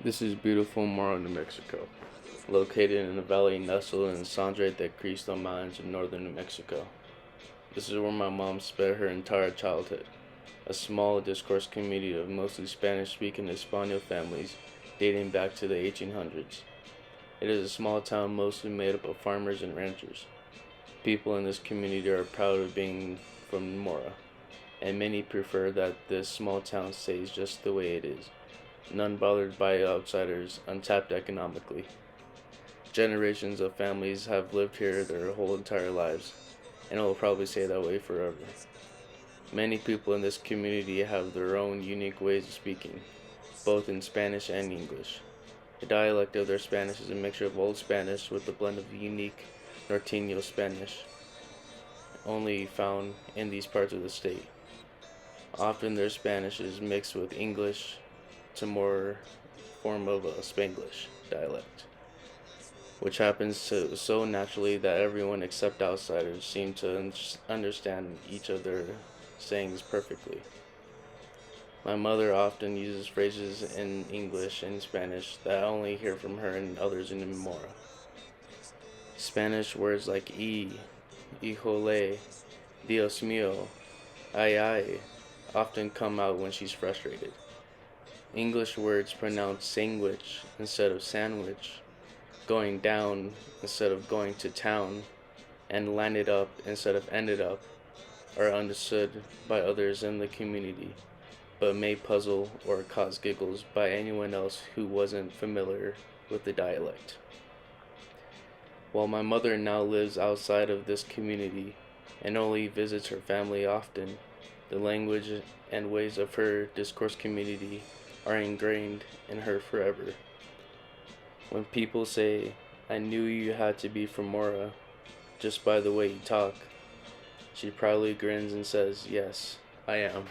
This is beautiful Morro, New Mexico, located in a valley nestled in the Sangre de Cristo Mountains of northern New Mexico. This is where my mom spent her entire childhood, a small discourse community of mostly Spanish-speaking Hispano families dating back to the 1800s. It is a small town mostly made up of farmers and ranchers. People in this community are proud of being from Mora, and many prefer that this small town stays just the way it is, none bothered by outsiders, untapped economically. Generations of families have lived here their whole entire lives, and it will probably stay that way forever. Many people in this community have their own unique ways of speaking, both in Spanish and English. The dialect of their Spanish is a mixture of Old Spanish with a blend of unique Norteño Spanish, only found in these parts of the state. Often their Spanish is mixed with English to more form of a Spanglish dialect, which happens so naturally that everyone except outsiders seem to understand each other sayings perfectly. My mother often uses phrases in English and Spanish that I only hear from her and others in Mora. Spanish words like híjole, Dios mío, ay, often come out when she's frustrated. English words pronounced sandwich instead of sandwich, going down instead of going to town, and landed up instead of ended up are understood by others in the community, but may puzzle or cause giggles by anyone else who wasn't familiar with the dialect. While my mother now lives outside of this community and only visits her family often, the language and ways of her discourse community are ingrained in her forever. When people say, "I knew you had to be from Mora just by the way you talk," she proudly grins and says, "Yes, I am."